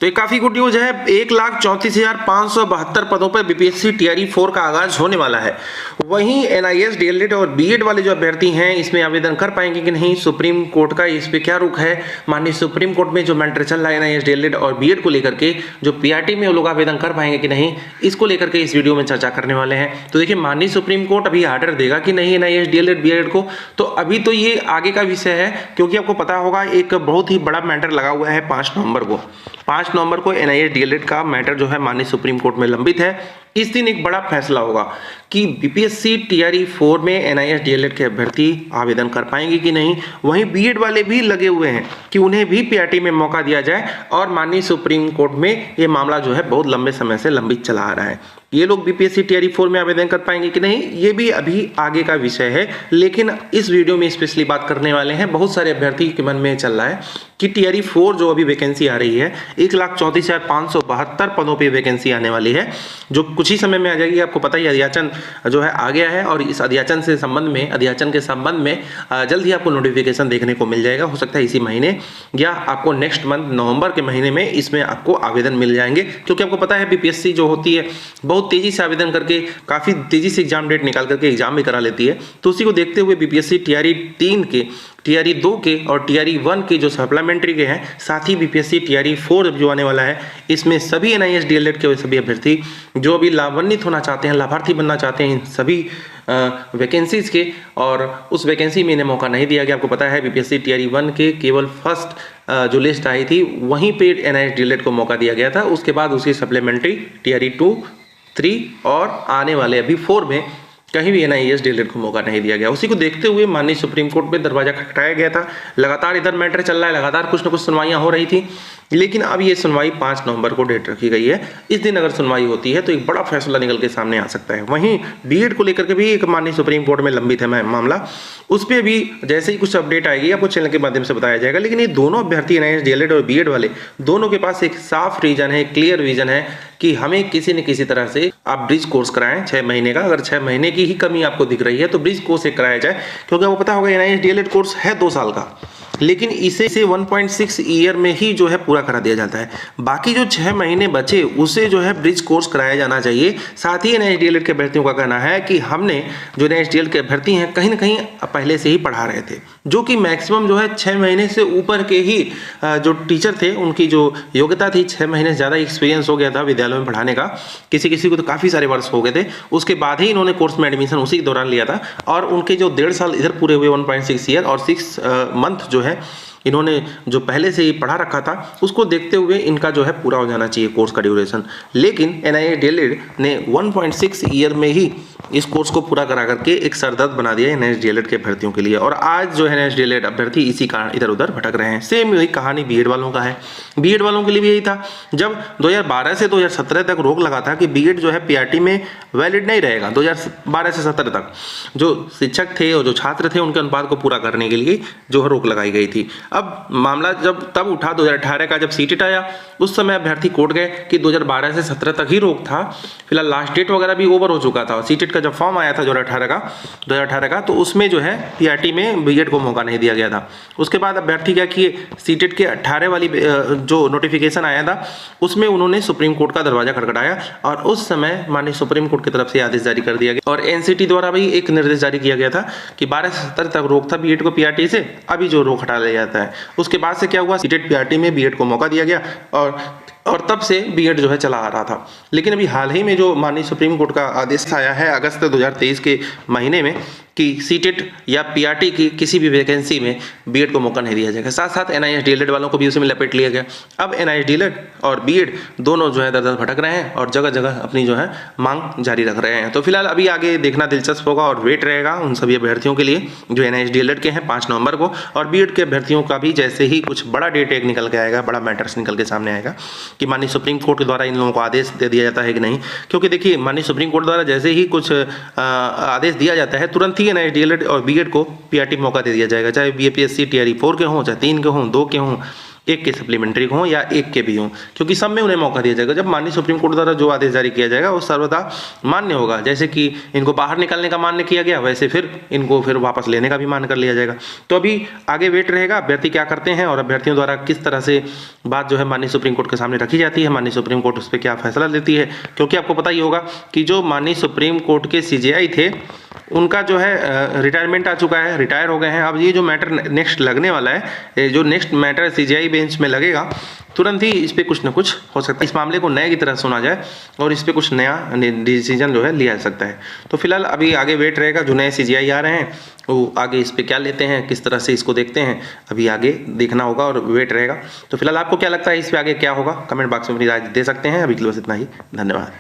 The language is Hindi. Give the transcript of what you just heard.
तो ये काफी गुड न्यूज है। 1,34,572 पदों पर बीपीएससी टीआरई 4 का आगाज होने वाला है। वहीं एनआईएस डीएलएड और बीएड वाले जो अभ्यर्थी हैं इसमें आवेदन कर पाएंगे कि नहीं, सुप्रीम कोर्ट का इस पे क्या रुख है। माननीय सुप्रीम कोर्ट में जो मैटर चल रहा है एनआईएस डीएलएड और बीएड को लेकर के, जो पीआरटी में वो लोग आवेदन कर पाएंगे कि नहीं, इसको लेकर के इस वीडियो में चर्चा करने वाले हैं। तो देखिए, माननीय सुप्रीम कोर्ट अभी आर्डर देगा कि नहीं एनआईएस डीएलएड बीएड को, तो अभी तो ये आगे का विषय है, क्योंकि आपको पता होगा एक बहुत ही बड़ा मैटर लगा हुआ है 5 नवंबर को। 5 नवंबर को एनआईएस डीएलएड का मैटर जो है माननीय सुप्रीम कोर्ट में लंबित है। इस दिन एक बड़ा फैसला होगा कि बीपीएससी टीआरई 4 में एनआईएस डीएलएड के अभ्यर्थी आवेदन कर पाएंगे कि नहीं। वहीं बीएड वाले भी लगे हुए हैं कि उन्हें भी पीआरटी में मौका दिया जाए, और माननीय सुप्रीम कोर्ट में ये मामला जो है बहुत लंबे समय से लंबित चला आ रहा है। ये लोग बीपीएससी टीआरई 4 में आवेदन कर पाएंगे कि नहीं, ये भी अभी आगे का विषय है। लेकिन इस वीडियो में स्पेशली बात करने वाले हैं, बहुत सारे अभ्यर्थी के मन में चल रहा है कि टीआरई 4 जो अभी वैकेंसी आ रही है 1,34,572 पदों पे वैकेंसी आने वाली है, जो कुछ ही समय में आ जाएगी। आपको पता ही अधियाचन जो है आ गया है, और इस अधियाचन के संबंध में जल्द ही आपको नोटिफिकेशन देखने को मिल जाएगा। हो सकता है इसी महीने या आपको नेक्स्ट मंथ नवंबर के महीने में इसमें आपको आवेदन मिल जाएंगे, क्योंकि आपको पता है बीपीएससी जो होती है बहुत तेजी से आवेदन करके काफी तेजी से एग्जाम डेट निकाल करके एग्जाम भी करा लेती है। तो उसी को देखते हुए बीपीएससी टीआरई 3 के, टीआरई 2 के और टीआरई 1 के जो सप्लीमेंट्री के हैं, साथ ही बीपीएससी टीआरई 4 जो आने वाला है, इसमें सभी एनआईएस डीएलएड के सभी अभ्यर्थी जो अभी लाभान्वित होना चाहते हैं, लाभार्थी बनना चाहते हैं इन सभी वैकेंसीज के, और उस वैकेंसी में इन्हें मौका नहीं दिया गया। आपको पता है बीपीएससी टीआरई 1 के केवल फर्स्ट जो लिस्ट आई थी वहीं पे एनआईएस डीएलएड को मौका दिया गया था। उसके बाद उसकी सप्लीमेंट्री टीआरई 2, 3 और आने वाले अभी 4 में कहीं भी एनआईएस डीएलएड को मौका नहीं दिया गया। उसी को देखते हुए माननीय सुप्रीम कोर्ट में दरवाजा खटखटाया गया था। लगातार इधर मैटर चल रहा है, लगातार कुछ न कुछ सुनवाइयां हो रही थी, लेकिन अब ये सुनवाई 5 नवंबर को डेट रखी गई है। इस दिन अगर सुनवाई होती है तो एक बड़ा फैसला निकल के सामने आ सकता है। वहीं बीएड को लेकर के भी एक माननीय सुप्रीम कोर्ट में लंबित है मामला, उस पर भी जैसे ही कुछ अपडेट आएगी आपको चैनल के माध्यम से बताया जाएगा। लेकिन ये दोनों अभ्यर्थी एनआईएस डीएलएड और बीएड वाले दोनों के पास एक साफ रीजन है, क्लियर विजन है कि हमें किसी न किसी तरह से आप ब्रिज कोर्स कराएं 6 महीने का। अगर 6 महीने की ही कमी आपको दिख रही है तो ब्रिज कोर्स एक कराया जाए, क्योंकि आपको पता होगा एनआईएस डीएलएड कोर्स है 2 साल का, लेकिन इसे 1.6 ईयर में ही जो है पूरा करा दिया जाता है। बाकी जो 6 महीने बचे उसे जो है ब्रिज कोर्स कराया जाना चाहिए। साथ ही एनआईएस डीएलएड के अभ्यर्थियों का कहना है कि हमने जो एनआईएस डीएलएड के अभ्यर्थी हैं कहीं ना कहीं पहले से ही पढ़ा रहे थे, जो कि मैक्सिमम जो है 6 महीने से ऊपर के ही जो टीचर थे उनकी जो योग्यता थी, 6 महीने से ज़्यादा एक्सपीरियंस हो गया था विद्यालय में पढ़ाने का। किसी किसी को तो काफ़ी सारे वर्ष हो गए थे। उसके बाद ही इन्होंने कोर्स में एडमिशन उसी के दौरान लिया था, और उनके जो 1.5 साल इधर पूरे हुए 1.6 ईयर और 6 मंथ जो है इन्होंने जो पहले से ही पढ़ा रखा था उसको देखते हुए इनका जो है पूरा हो जाना चाहिए कोर्स का ड्यूरेशन। लेकिन एनआईएस डीएलएड ने 1.6 ईयर में ही इस कोर्स को पूरा करा करके एक सरदर्द बना दिया एनआईएस डीएलएड के अभ्यर्थियों के लिए, और आज जो है एनआईएस डीएलएड अभ्यर्थी इसी कारण इधर उधर भटक रहे हैं। सेम वही कहानी बीएड वालों का है। बीएड वालों के लिए भी यही था। जब 2012 से 2017 तक रोक लगा था कि बीएड जो है पीआरटी में वैलिड नहीं रहेगा, 2012 से 17 तक जो शिक्षक थे और जो छात्र थे उनके अनुपात को पूरा करने के लिए जो है रोक लगाई गई थी। अब मामला जब तब उठा 2018 का, जब सीटेट आया उस समय अभ्यर्थी कोर्ट गए कि 2012 से 17 तक ही रोक था। फिलहाल लास्ट डेट वगैरह भी ओवर हो चुका था। सीटेट का जब फॉर्म आया था 2018 का तो उसमें जो है पीआरटी में बीएड को मौका नहीं दिया गया था। उसके बाद अभ्यर्थी क्या किए, सीटेट के 18 वाली जो नोटिफिकेशन आया था उसमें उन्होंने सुप्रीम कोर्ट का दरवाजा खटखटाया, और उस समय माननीय सुप्रीम कोर्ट की तरफ से आदेश जारी कर दिया गया, और एनसीटी द्वारा भी एक निर्देश जारी किया गया था कि 12 से 17 तक रोक था बीएड को पीआरटी से, अभी जो रोक हटा लिया जाता है। उसके बाद से क्या हुआ, सीटेट पीआरटी में बीएड को मौका दिया गया, और तब से बीएड जो है चला आ रहा था। लेकिन अभी हाल ही में जो माननीय सुप्रीम कोर्ट का आदेश आया है अगस्त 2023 के महीने में कि सीटेट या पीआरटी की किसी भी वैकेंसी में बीएड को मौका नहीं दिया जाएगा। साथ साथ एनआईएस डीएलएड वालों को भी उसमें लपेट लिया गया। अब एनआईएस डीएलएड और बीएड दोनों जो है दर दर भटक रहे हैं और जगह जगह अपनी जो है मांग जारी रख रहे हैं। तो फिलहाल अभी आगे देखना दिलचस्प होगा और वेट रहेगा उन सभी अभ्यर्थियों के लिए जो एनआईएस डीएलएड के हैं 5 नवंबर को, और बीएड के अभ्यर्थियों का भी जैसे ही कुछ बड़ा डेट एक निकल के आएगा, बड़ा मैटर्स निकल के सामने आएगा कि माननीय सुप्रीम कोर्ट के द्वारा इन लोगों को आदेश दे दिया जाता है कि नहीं। क्योंकि देखिए माननीय सुप्रीम कोर्ट द्वारा जैसे ही कुछ आदेश दिया जाता है तुरंत ही एनआईएस डीएलएड और बीएड को पीआरटी मौका दे दिया जाएगा, चाहे बीपीएससी टीआरई 4 के हों, चाहे 3 के हों, 2 के हों, एक के सप्लीमेंट्री हो या एक के भी हों, क्योंकि सब में उन्हें मौका दिया जाएगा। जब माननीय सुप्रीम कोर्ट द्वारा जो आदेश जारी किया जाएगा वो सर्वदा मान्य होगा। जैसे कि इनको बाहर निकालने का मान्य किया गया, वैसे फिर इनको फिर वापस लेने का भी मान्य कर लिया जाएगा। तो अभी आगे वेट रहेगा अभ्यर्थी क्या करते हैं और अभ्यर्थियों द्वारा किस तरह से बात जो है माननीय सुप्रीम कोर्ट के सामने रखी जाती है, माननीय सुप्रीम कोर्ट उस पर क्या फैसला लेती है। क्योंकि आपको पता ही होगा कि जो माननीय सुप्रीम कोर्ट के सीजेआई थे उनका जो है रिटायरमेंट आ चुका है, रिटायर हो गए हैं। अब ये जो मैटर नेक्स्ट लगने वाला है, जो नेक्स्ट मैटर सीजेआई बेंच में लगेगा, तुरंत ही इस पर कुछ ना कुछ हो सकता है। इस मामले को नए की तरह सुना जाए और इस पर कुछ नया डिसीजन जो है लिया जा सकता है। तो फिलहाल अभी आगे वेट रहेगा, जो नए सीजेआई आ रहे हैं वो आगे इस पर क्या लेते हैं, किस तरह से इसको देखते हैं, अभी आगे देखना होगा और वेट रहेगा। तो फिलहाल आपको क्या लगता है इस पर आगे क्या होगा, कमेंट बॉक्स में अपनी राय दे सकते हैं। अभी के लिए बस इतना ही, धन्यवाद।